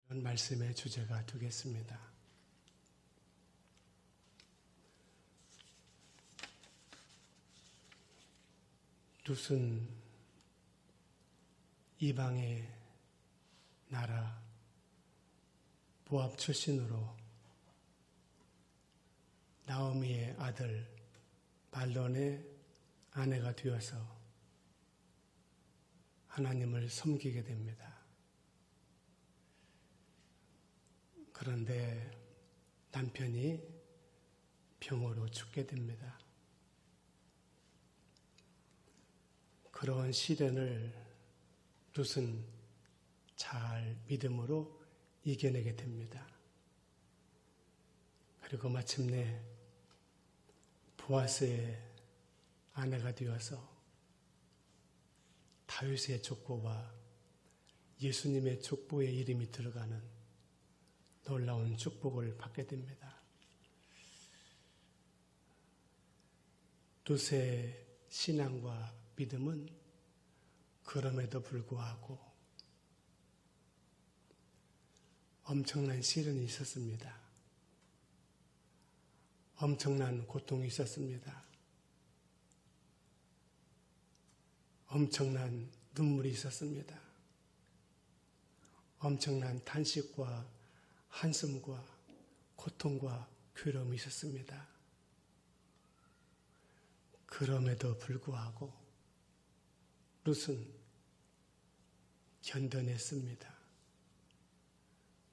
말씀의 주제가 되겠습니다. 룻은 이방의 나라 모압 출신으로 나오미의 아들 말론의 아내가 되어서 하나님을 섬기게 됩니다. 그런데 남편이 병으로 죽게 됩니다. 그러한 시련을 룻은 잘 믿음으로 이겨내게 됩니다. 그리고 마침내 보아스의 아내가 되어서 다윗의 족보와 예수님의 족보에 이름이 들어가는 놀라운 축복을 받게 됩니다. 룻의 신앙과 믿음은 그럼에도 불구하고 엄청난 시련이 있었습니다. 엄청난 고통이 있었습니다. 엄청난 눈물이 있었습니다. 엄청난 탄식과 한숨과 고통과 괴로움이 있었습니다. 그럼에도 불구하고 룻은 견뎌냈습니다.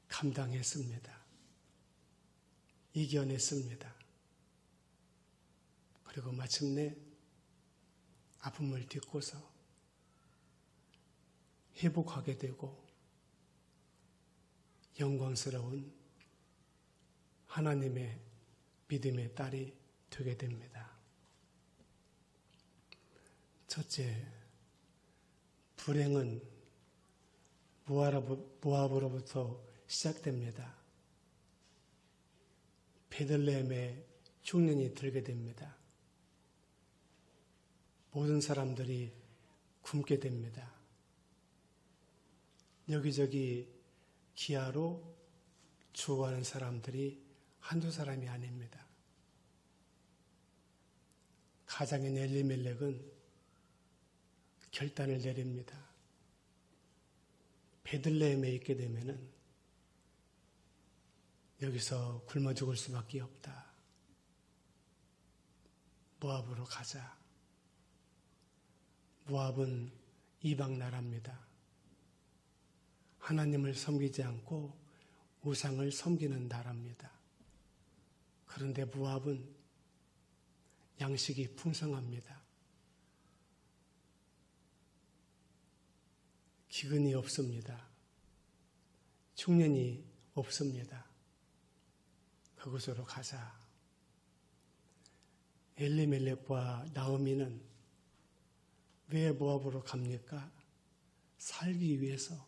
감당했습니다. 이겨냈습니다. 그리고 마침내 아픔을 딛고서 회복하게 되고 영광스러운 하나님의 믿음의 딸이 되게 됩니다. 첫째, 불행은 모압으로부터 시작됩니다. 베들레헴에 흉년이 들게 됩니다. 모든 사람들이 굶게 됩니다. 여기저기 기아로 죽어가는 사람들이 한두 사람이 아닙니다. 가장인 엘리멜렉은 결단을 내립니다. 베들레헴에 있게 되면은 여기서 굶어 죽을 수밖에 없다. 모압으로 가자. 모압은 이방 나라입니다. 하나님을 섬기지 않고 우상을 섬기는 나라입니다. 그런데 모압은 양식이 풍성합니다. 기근이 없습니다. 흉년이 없습니다. 그곳으로 가자. 엘리멜렉과 나오미는 왜 모압으로 갑니까? 살기 위해서.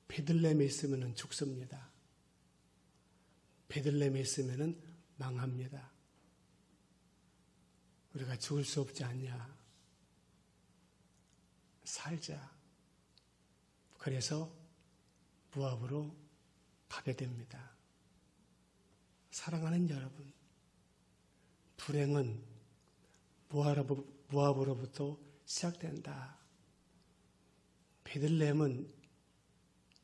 베들레헴에 있으면 죽습니다. 베들레헴에 있으면 망합니다. 우리가 죽을 수 없지 않냐? 살자. 그래서 모압으로 가게 됩니다. 사랑하는 여러분, 불행은 모압으로부터 시작된다. 베들레헴은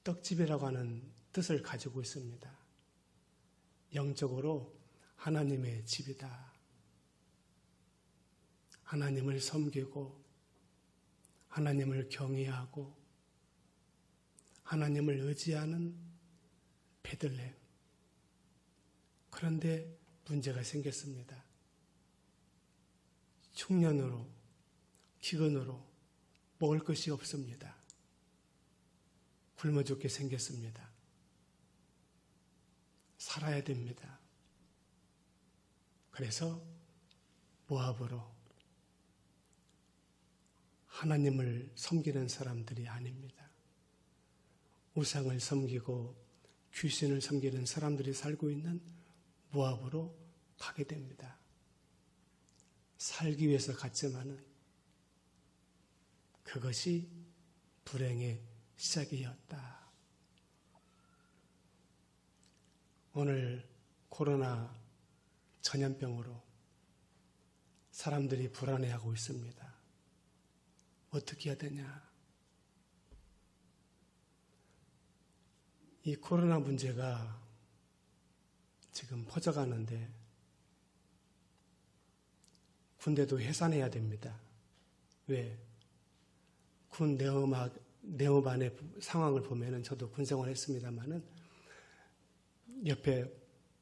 떡집이라고 하는 뜻을 가지고 있습니다. 영적으로 하나님의 집이다. 하나님을 섬기고 하나님을 경외하고 하나님을 의지하는 베들레헴. 그런데 문제가 생겼습니다. 흉년으로, 기근으로 먹을 것이 없습니다. 굶어 죽게 생겼습니다. 살아야 됩니다. 그래서 모압으로 하나님을 섬기는 사람들이 아닙니다. 우상을 섬기고 귀신을 섬기는 사람들이 살고 있는 모압으로 가게 됩니다. 살기 위해서 갔지만은 그것이 불행의 시작이었다. 오늘 코로나 전염병으로 사람들이 불안해하고 있습니다. 어떻게 해야 되냐? 이 코로나 문제가 지금 퍼져가는데 군대도 해산해야 됩니다. 왜? 군 내업안의 상황을 보면은 저도 군 생활했습니다만은 옆에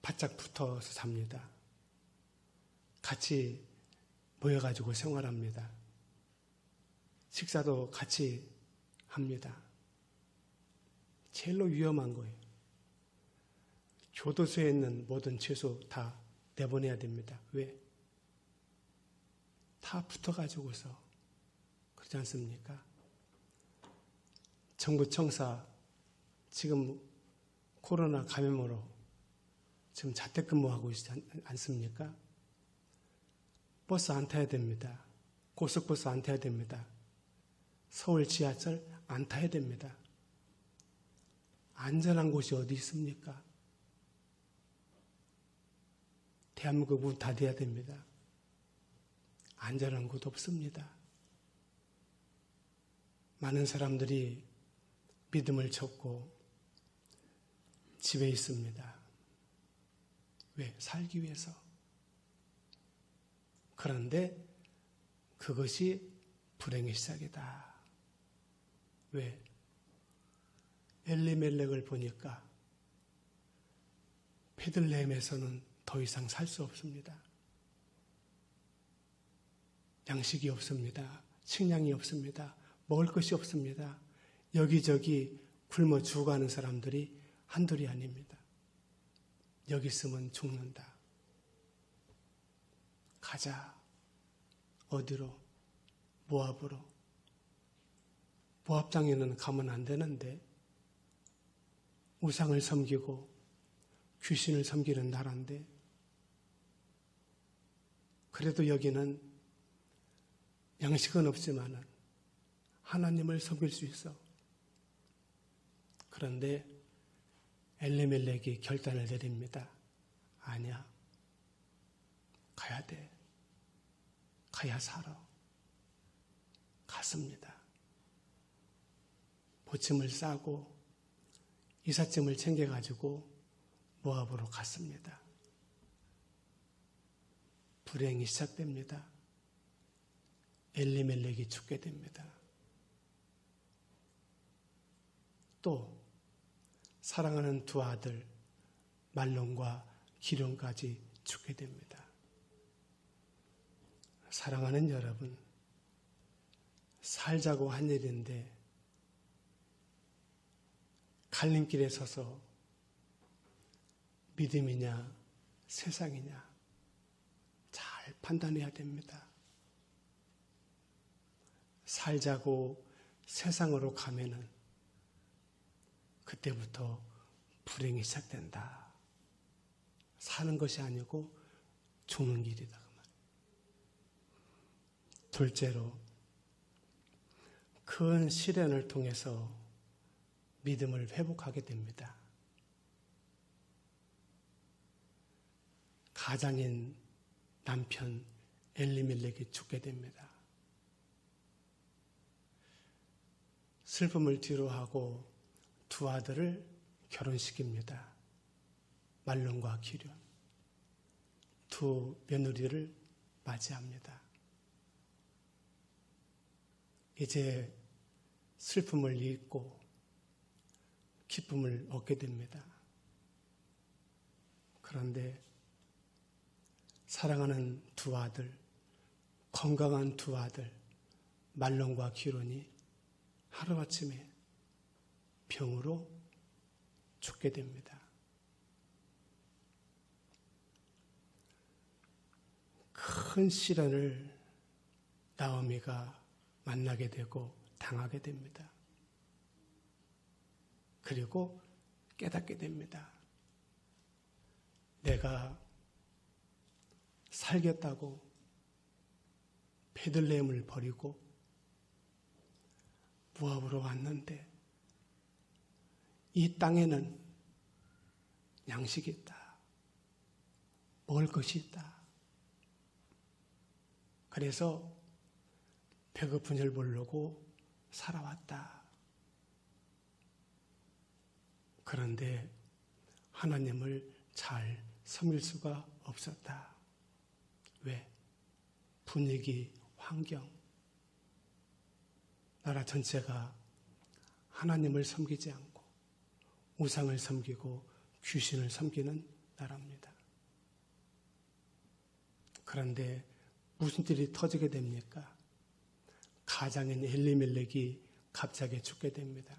바짝 붙어서 잡니다. 같이 모여가지고 생활합니다. 식사도 같이 합니다. 제일로 위험한 거예요. 교도소에 있는 모든 죄수 다 내보내야 됩니다. 왜? 다 붙어가지고서 그렇지 않습니까? 정부 청사 지금 코로나 감염으로 지금 자택근무하고 있지 않습니까? 버스 안 타야 됩니다. 고속버스 안 타야 됩니다. 서울 지하철 안 타야 됩니다. 안전한 곳이 어디 있습니까? 대한민국 문 닫아야 됩니다. 안전한 곳 없습니다. 많은 사람들이 믿음을 접고 집에 있습니다. 왜? 살기 위해서. 그런데 그것이 불행의 시작이다. 왜? 엘리멜렉을 보니까 베들레헴에서는 더 이상 살 수 없습니다. 양식이 없습니다. 식량이 없습니다. 먹을 것이 없습니다. 여기저기 굶어 죽어가는 사람들이 한둘이 아닙니다. 여기 있으면 죽는다. 가자. 어디로? 모압으로. 모압 땅에는 가면 안 되는데 우상을 섬기고 귀신을 섬기는 나라인데 그래도 여기는 양식은 없지만은 하나님을 섬길 수 있어. 그런데 엘리멜렉이 결단을 내립니다. 아니야. 가야 돼. 가야 살아. 갔습니다. 보침을 싸고 이삿짐을 챙겨가지고 모압으로 갔습니다. 불행이 시작됩니다. 엘리멜렉이 죽게 됩니다. 또 사랑하는 두 아들 말론과 기론까지 죽게 됩니다. 사랑하는 여러분, 살자고 한 일인데 갈림길에 서서 믿음이냐 세상이냐 잘 판단해야 됩니다. 살자고 세상으로 가면은 그때부터 불행이 시작된다. 사는 것이 아니고 죽는 길이다. 그 말. 둘째로 큰 시련을 통해서 믿음을 회복하게 됩니다. 가장인 남편 엘리멜렉이 죽게 됩니다. 슬픔을 뒤로하고 두 아들을 결혼시킵니다. 말론과 기련. 두 며느리를 맞이합니다. 이제 슬픔을 잊고 기쁨을 얻게 됩니다. 그런데 사랑하는 두 아들, 건강한 두 아들, 말론과 기론이 하루아침에 병으로 죽게 됩니다. 큰 시련을 나오미가 만나게 되고 당하게 됩니다. 그리고 깨닫게 됩니다. 내가 살겠다고 베들레헴을 버리고 모압으로 왔는데 이 땅에는 양식이 있다. 먹을 것이 있다. 그래서 배고픈 줄 모르고 살아왔다. 그런데 하나님을 잘 섬길 수가 없었다. 왜? 분위기, 환경, 나라 전체가 하나님을 섬기지 않고 우상을 섬기고 귀신을 섬기는 나라입니다. 그런데 무슨 일이 터지게 됩니까? 가장인 엘리멜렉이 갑자기 죽게 됩니다.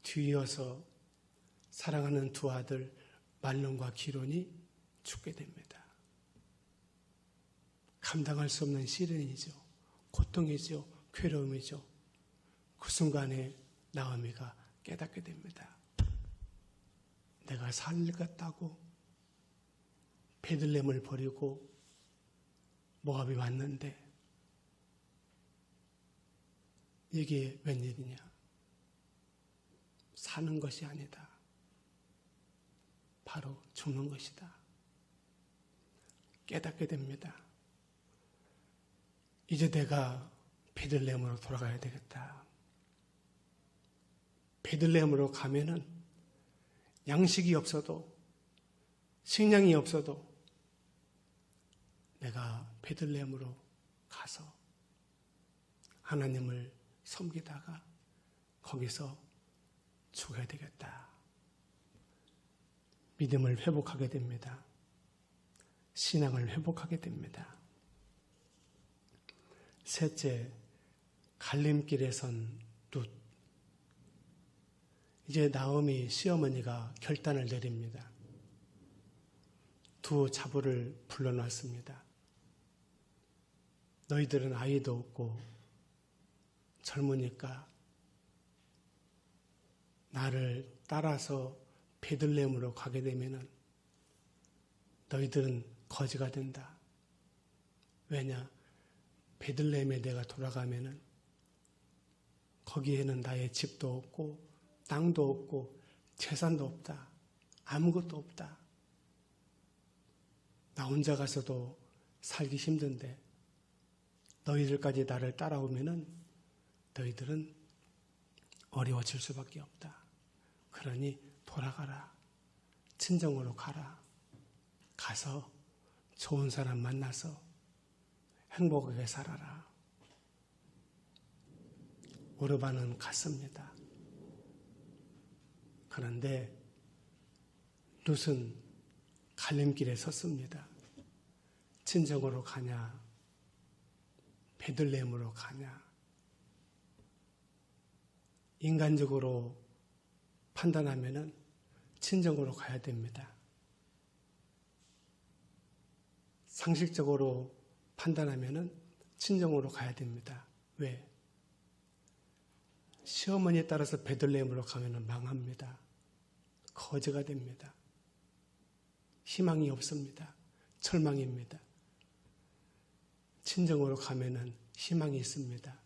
뒤이어서 사랑하는 두 아들 말론과 기론이 죽게 됩니다. 감당할 수 없는 시련이죠. 고통이죠. 괴로움이죠. 그 순간에 나오미가 깨닫게 됩니다. 내가 살겠다고 베들레헴을 버리고 모압이 왔는데 이게 웬일이냐? 사는 것이 아니다. 바로 죽는 것이다. 깨닫게 됩니다. 이제 내가 베들레헴으로 돌아가야 되겠다. 베들레헴으로 가면은 양식이 없어도 식량이 없어도 내가 베들레헴으로 가서 하나님을 섬기다가 거기서 죽어야 되겠다. 믿음을 회복하게 됩니다. 신앙을 회복하게 됩니다. 셋째, 갈림길에 선 룻. 이제 나오미 시어머니가 결단을 내립니다. 두 자부를 불러놨습니다. 너희들은 아이도 없고 젊으니까 나를 따라서 베들레헴으로 가게 되면은 너희들은 거지가 된다. 왜냐? 베들레헴에 내가 돌아가면은 거기에는 나의 집도 없고 땅도 없고 재산도 없다. 아무것도 없다. 나 혼자 가서도 살기 힘든데 너희들까지 나를 따라오면은 너희들은 어려워질 수밖에 없다. 그러니 돌아가라. 친정으로 가라. 가서 좋은 사람 만나서 행복하게 살아라. 오르반은 갔습니다. 그런데 룻은 갈림길에 섰습니다. 친정으로 가냐? 베들레헴으로 가냐? 인간적으로 판단하면은 친정으로 가야 됩니다. 상식적으로 판단하면은 친정으로 가야 됩니다. 왜? 시어머니에 따라서 베들레헴으로 가면은 망합니다. 거지가 됩니다. 희망이 없습니다. 절망입니다. 친정으로 가면은 희망이 있습니다.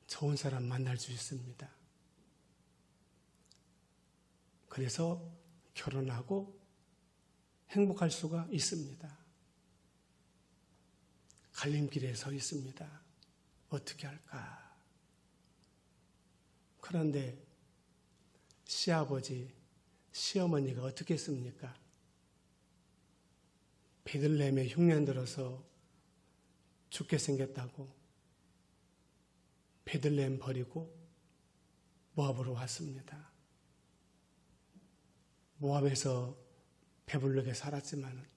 좋은 사람 만날 수 있습니다. 그래서 결혼하고 행복할 수가 있습니다. 갈림길에 서 있습니다. 어떻게 할까? 그런데 시아버지, 시어머니가 어떻게 했습니까? 베들레헴에 흉년 들어서 죽게 생겼다고 베들레헴 버리고 모압으로 왔습니다. 모압에서 배불르게 살았지만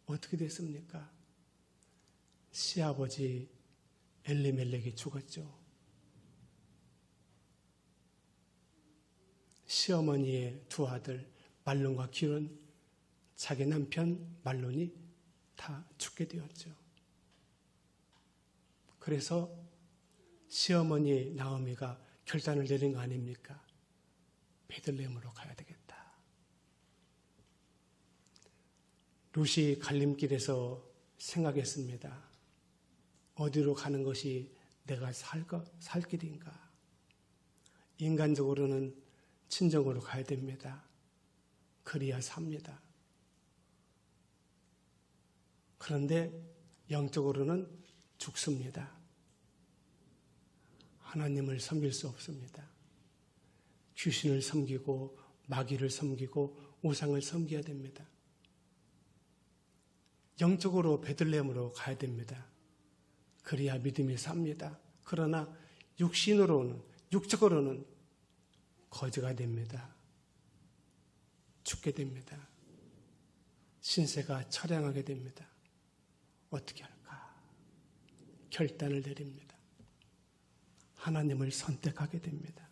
어떻게 됐습니까? 시아버지 엘리멜렉이 죽었죠. 시어머니의 두 아들 말론과 기론, 자기 남편 말론이 다 죽게 되었죠. 그래서 시어머니 나오미가 결단을 내린 거 아닙니까? 베들레헴으로 가야 되겠다. 룻이 갈림길에서 생각했습니다. 어디로 가는 것이 내가 살 길인가? 인간적으로는 친정으로 가야 됩니다. 그래야 삽니다. 그런데 영적으로는 죽습니다. 하나님을 섬길 수 없습니다. 귀신을 섬기고 마귀를 섬기고 우상을 섬겨야 됩니다. 영적으로 베들레헴으로 가야 됩니다. 그래야 믿음이 삽니다. 그러나 육적으로는 거지가 됩니다. 죽게 됩니다. 신세가 처량하게 됩니다. 어떻게 할까? 결단을 내립니다. 하나님을 선택하게 됩니다.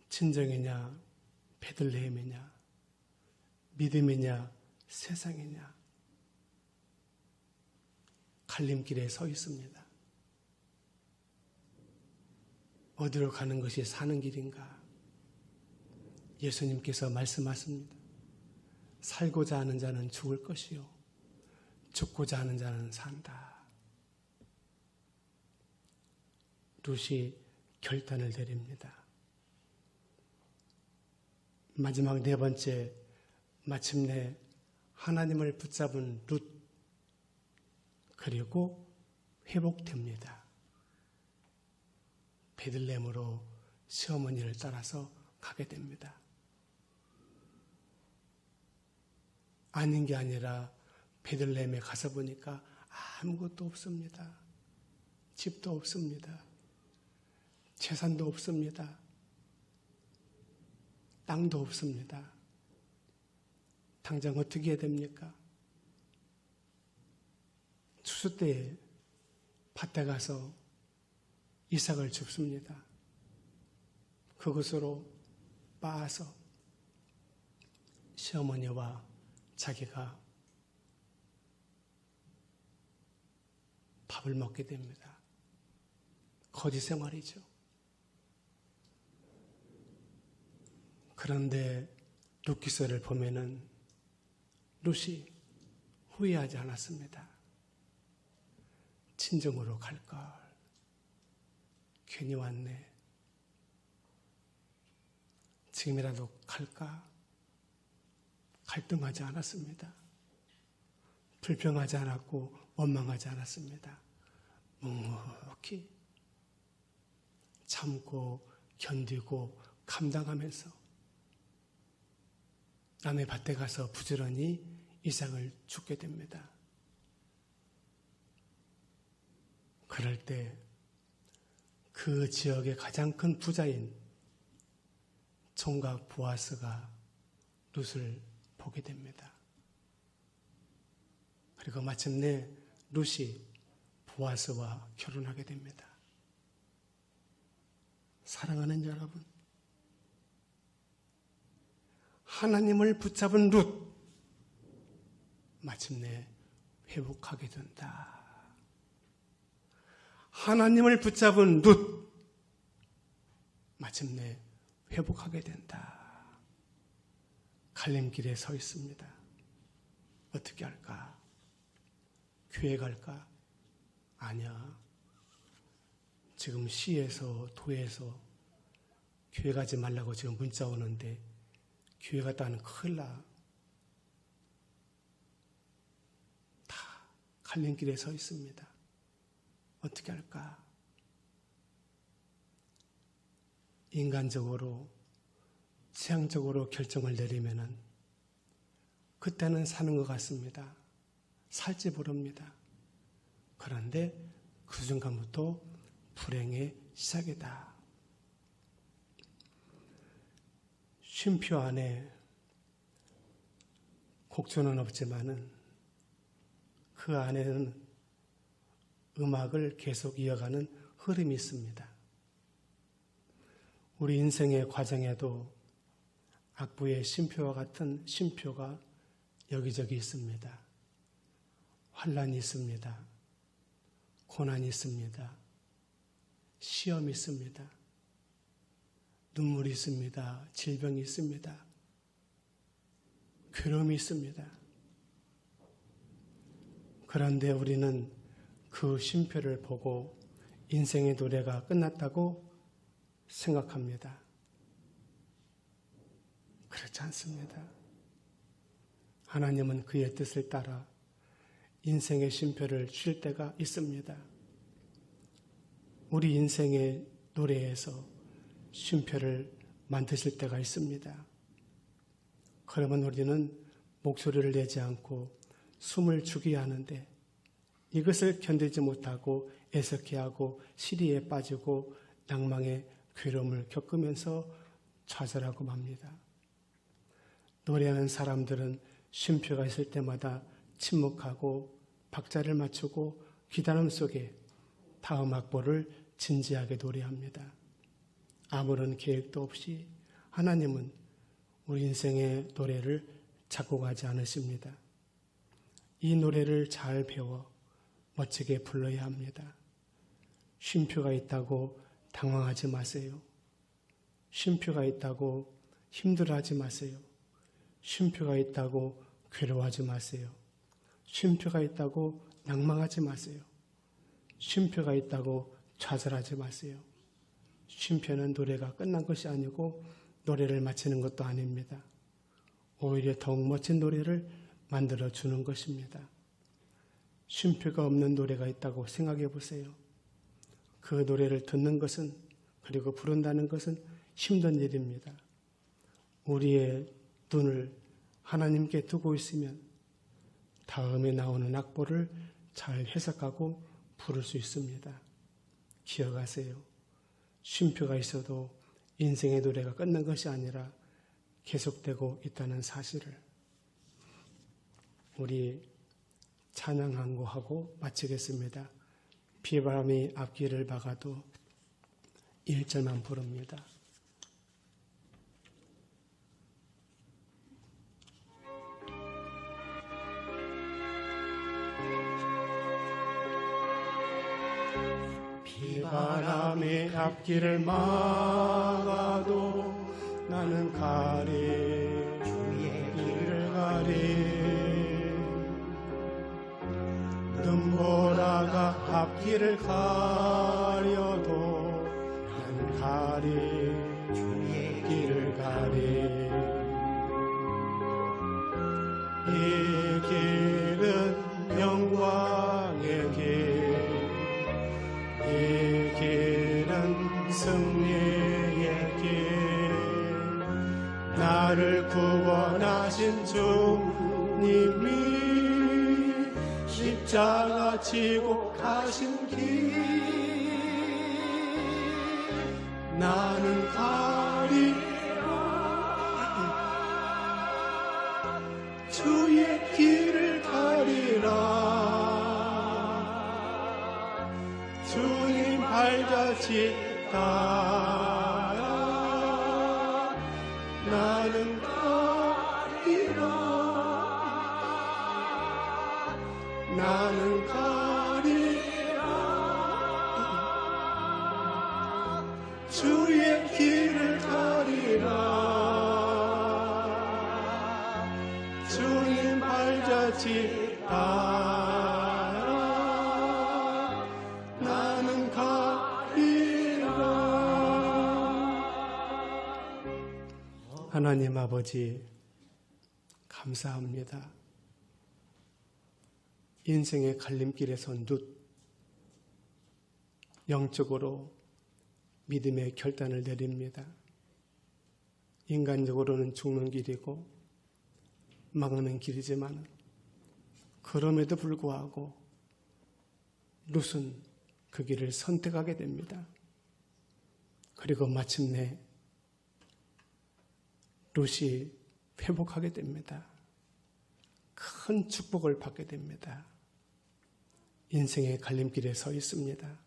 친정이냐, 베들레헴이냐, 믿음이냐, 세상이냐, 갈림길에 서 있습니다. 어디로 가는 것이 사는 길인가? 예수님께서 말씀하십니다. 살고자 하는 자는 죽을 것이요 죽고자 하는 자는 산다. 룻이 결단을 내립니다. 마지막 네 번째, 마침내 하나님을 붙잡은 룻, 그리고 회복됩니다. 베들레헴으로 시어머니를 따라서 가게 됩니다. 아닌 게 아니라 베들레헴에 가서 보니까 아무것도 없습니다. 집도 없습니다. 재산도 없습니다. 땅도 없습니다. 당장 어떻게 해야 됩니까? 추수 때에 밭에 가서 이삭을 줍습니다. 그것으로 빻아서 시어머니와 자기가 밥을 먹게 됩니다. 거지 생활이죠. 그런데 룻기서를 보면은 룻이 후회하지 않았습니다. 친정으로 갈 걸. 괜히 왔네. 지금이라도 갈까? 갈등하지 않았습니다. 불평하지 않았고 원망하지 않았습니다. 묵묵히 참고 견디고 감당하면서 남의 밭에 가서 부지런히 이삭을 줍게 됩니다. 그럴 때 그 지역의 가장 큰 부자인 총각 보아스가 룻을 보게 됩니다. 그리고 마침내 룻이 보아스와 결혼하게 됩니다. 사랑하는 여러분, 하나님을 붙잡은 룻, 마침내 회복하게 된다. 하나님을 붙잡은 룻, 마침내 회복하게 된다. 갈림길에 서 있습니다. 어떻게 할까? 교회 갈까? 아니야. 지금 시에서 도에서 교회 가지 말라고 지금 문자 오는데 교회 갔다 하면 큰일 나. 다 갈림길에 서 있습니다. 어떻게 할까? 인간적으로, 취향적으로 결정을 내리면은 그때는 사는 것 같습니다. 살지 모릅니다. 그런데 그 순간부터 불행의 시작이다. 쉼표 안에 곡조는 없지만은 그 안에는 음악을 계속 이어가는 흐름이 있습니다. 우리 인생의 과정에도 악부의 쉼표와 같은 쉼표가 여기저기 있습니다. 환난이 있습니다. 고난이 있습니다. 시험이 있습니다. 눈물이 있습니다. 질병이 있습니다. 괴로움이 있습니다. 그런데 우리는 그 쉼표를 보고 인생의 노래가 끝났다고 생각합니다. 그렇지 않습니다. 하나님은 그의 뜻을 따라 인생의 쉼표를 쉴 때가 있습니다. 우리 인생의 노래에서 쉼표를 만드실 때가 있습니다. 그러면 우리는 목소리를 내지 않고 숨을 죽여야 하는데 이것을 견디지 못하고 애석해하고 시리에 빠지고 낭망의 괴로움을 겪으면서 좌절하고 맙니다. 노래하는 사람들은 쉼표가 있을 때마다 침묵하고 박자를 맞추고 기다림 속에 다음 악보를 진지하게 노래합니다. 아무런 계획도 없이 하나님은 우리 인생의 노래를 작곡하지 않으십니다. 이 노래를 잘 배워 멋지게 불러야 합니다. 쉼표가 있다고 당황하지 마세요. 쉼표가 있다고 힘들어하지 마세요. 쉼표가 있다고 괴로워하지 마세요. 쉼표가 있다고 낭망하지 마세요. 쉼표가 있다고 좌절하지 마세요. 쉼표는 노래가 끝난 것이 아니고 노래를 마치는 것도 아닙니다. 오히려 더욱 멋진 노래를 만들어주는 것입니다. 쉼표가 없는 노래가 있다고 생각해 보세요. 그 노래를 듣는 것은 그리고 부른다는 것은 힘든 일입니다. 우리의 눈을 하나님께 두고 있으면 다음에 나오는 악보를 잘 해석하고 부를 수 있습니다. 기억하세요. 쉼표가 있어도 인생의 노래가 끝난 것이 아니라 계속되고 있다는 사실을. 우리 찬양 한 곡하고 마치겠습니다. 비바람이 앞길을 막아도 1절만 부릅니다. 비바람이 앞길을 막아도 나는 가리 주의 길을 가리 눈보라가 앞길을 가려도 나는 가리 주의 길을 가리 이 길은 영광의 길 이 길은 승리의 길 나를 구원하신 주님이 십자가 지고 가신 길 나는 가리라 주의 길을 가리라 주님 발자취 따라 나는 가리라 나는 가리라 주의 길을 가리라 주님 발자취 따라 나는 가리라. 하나님 아버지 감사합니다. 인생의 갈림길에서 영적으로 믿음의 결단을 내립니다. 인간적으로는 죽는 길이고 망하는 길이지만 그럼에도 불구하고 룻은 그 길을 선택하게 됩니다. 그리고 마침내 룻이 회복하게 됩니다. 큰 축복을 받게 됩니다. 인생의 갈림길에 서 있습니다.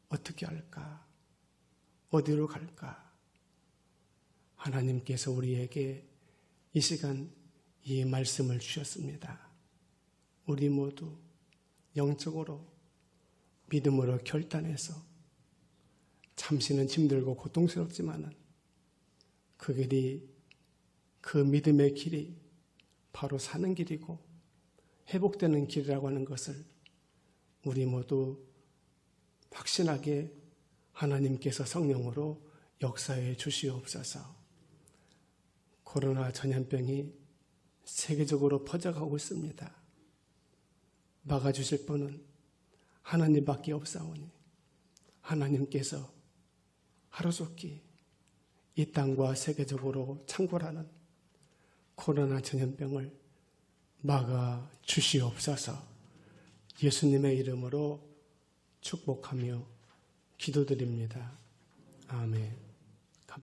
어떻게 할까? 어디로 갈까? 하나님께서 우리에게 이 시간 이 말씀을 주셨습니다. 우리 모두 영적으로 믿음으로 결단해서 잠시는 힘들고 고통스럽지만은 그 길이 그 믿음의 길이 바로 사는 길이고 회복되는 길이라고 하는 것을 우리 모두 확신하게 하나님께서 성령으로 역사해 주시옵소서. 코로나 전염병이 세계적으로 퍼져가고 있습니다. 막아주실 분은 하나님밖에 없사오니 하나님께서 하루속히 이 땅과 세계적으로 창궐하는 코로나 전염병을 막아 주시옵소서. 예수님의 이름으로 축복하며 기도드립니다. 아멘.